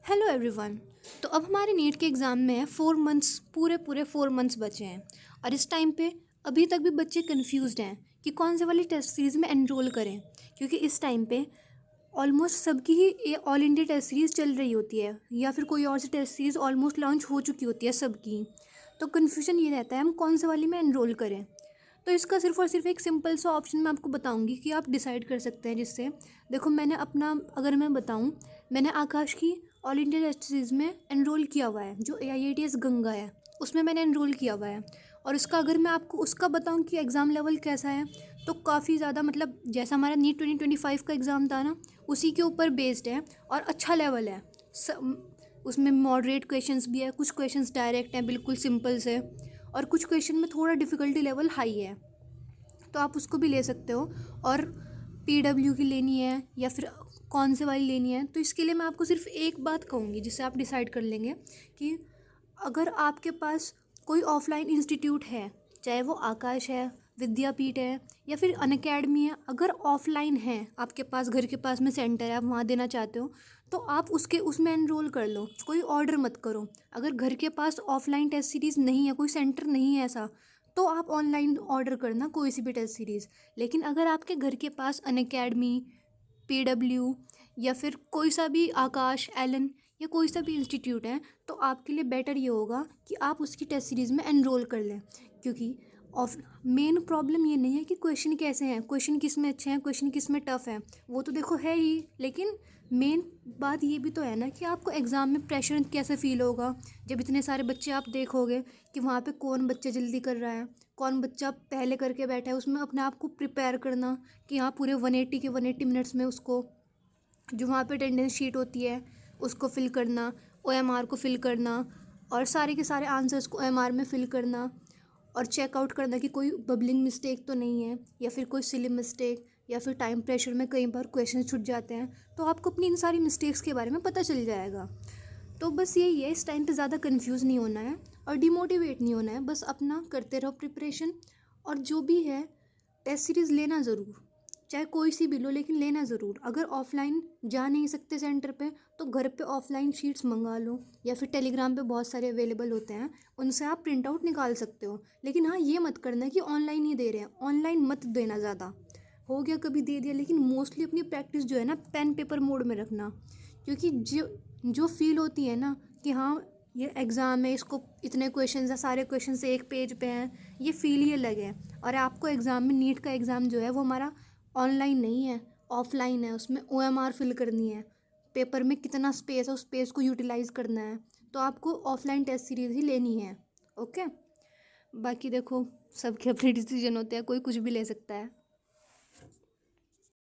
Hello everyone. तो अब हमारे नीट के एग्ज़ाम में 4 मंथ्स पूरे 4 मंथ्स बचे हैं और इस टाइम पे अभी तक भी बच्चे कंफ्यूज्ड हैं कि कौन से वाली टेस्ट सीरीज़ में एनरोल करें, क्योंकि इस टाइम पे ऑलमोस्ट सबकी ही ये ऑल इंडिया टेस्ट सीरीज़ चल रही होती है या फिर कोई और सी टेस्ट सीरीज़ ऑलमोस्ट लॉन्च हो चुकी होती है सबकी। तो कन्फ्यूजन ये रहता है हम कौन से वाली में एनरोल करें। तो इसका सिर्फ और सिर्फ एक सिंपल सा ऑप्शन मैं आपको बताऊंगी कि आप डिसाइड कर सकते हैं। जिससे देखो, मैंने अपना अगर मैं बताऊं, मैंने आकाश की ऑल इंडिया टेस्ट सीरीज़ में एनरोल किया हुआ है, जो AIATS गंगा है उसमें मैंने एनरोल किया हुआ है। और उसका अगर मैं आपको उसका बताऊं कि एग्ज़ाम लेवल कैसा है, तो काफ़ी ज़्यादा मतलब जैसा हमारा नीट 2025 का एग्ज़ाम था ना, उसी के ऊपर बेस्ड है और अच्छा लेवल है। उसमें मॉडरेट क्वेश्चंस भी है, कुछ क्वेश्चंस डायरेक्ट हैं बिल्कुल सिंपल से, और कुछ क्वेश्चन में थोड़ा डिफ़िकल्टी लेवल हाई है, तो आप उसको भी ले सकते हो। और PW की लेनी है या फिर कौन से वाली लेनी है, तो इसके लिए मैं आपको सिर्फ एक बात कहूँगी जिससे आप डिसाइड कर लेंगे कि अगर आपके पास कोई ऑफलाइन इंस्टीट्यूट है, चाहे वो आकाश है, विद्यापीठ है या फिर अनअकैडमी है, अगर ऑफलाइन है आपके पास, घर के पास में सेंटर है, आप वहाँ देना चाहते हो, तो आप उसमें एनरोल कर लो, कोई ऑर्डर मत करो। अगर घर के पास ऑफलाइन टेस्ट सीरीज़ नहीं है, कोई सेंटर नहीं है ऐसा, तो आप ऑनलाइन ऑर्डर करना कोई सी भी टेस्ट सीरीज़। लेकिन अगर आपके घर के पास अनअकैडमी, PW या फिर कोई सा भी आकाश, एलन या कोई सा भी इंस्टीट्यूट है, तो आपके लिए बेटर ये होगा कि आप उसकी टेस्ट सीरीज़ में एनरोल कर लें। क्योंकि ऑफ मेन प्रॉब्लम ये नहीं है कि क्वेश्चन कैसे हैं, क्वेश्चन किस में अच्छे हैं, क्वेश्चन किस में टफ़ है, वो तो देखो है ही, लेकिन मेन बात ये भी तो है ना कि आपको एग्ज़ाम में प्रेशर कैसे फ़ील होगा जब इतने सारे बच्चे आप देखोगे कि वहाँ पे कौन बच्चा जल्दी कर रहा है, कौन बच्चा पहले करके बैठा है। उसमें अपने आप को प्रिपेयर करना कि हाँ पूरे 180 मिनट्स में उसको, जो वहाँ पे अटेंडेंस शीट होती है उसको फिल करना, OMR को फिल करना और सारे के सारे आंसर्स को OMR में फिल करना और चेकआउट करना कि कोई बबलिंग मिस्टेक तो नहीं है या फिर कोई सिली मिस्टेक, या फिर टाइम प्रेशर में कई बार क्वेश्चन छूट जाते हैं, तो आपको अपनी इन सारी मिस्टेक्स के बारे में पता चल जाएगा। तो बस यही है, इस टाइम पे ज़्यादा कंफ्यूज नहीं होना है और डिमोटिवेट नहीं होना है, बस अपना करते रहो प्रिपरेशन। और जो भी है टेस्ट सीरीज़ लेना ज़रूर, चाहे कोई सी भी लो, लेकिन लेना ज़रूर। अगर ऑफलाइन जा नहीं सकते सेंटर पे, तो घर पे ऑफलाइन शीट्स मंगा लो या फिर टेलीग्राम पे बहुत सारे अवेलेबल होते हैं, उनसे आप प्रिंट आउट निकाल सकते हो। लेकिन हाँ, ये मत करना कि ऑनलाइन ही दे रहे हैं, ऑनलाइन मत देना ज़्यादा। हो गया कभी दे दिया, लेकिन मोस्टली अपनी प्रैक्टिस जो है ना पेन पेपर मोड में रखना। क्योंकि जो जो फील होती है ना कि हाँ ये एग्ज़ाम है, इसको इतने क्वेश्चंस हैं, सारे क्वेश्चंस एक पेज पे हैं, ये फील ही अलग है। और आपको एग्ज़ाम में, नीट का एग्ज़ाम जो है वो हमारा ऑनलाइन नहीं है, ऑफलाइन है। उसमें OMR फिल करनी है, पेपर में कितना स्पेस है उस स्पेस को यूटिलाइज़ करना है, तो आपको ऑफलाइन टेस्ट सीरीज़ ही लेनी है। ओके, बाकी देखो सबके अपने डिसीजन होते हैं, कोई कुछ भी ले सकता है।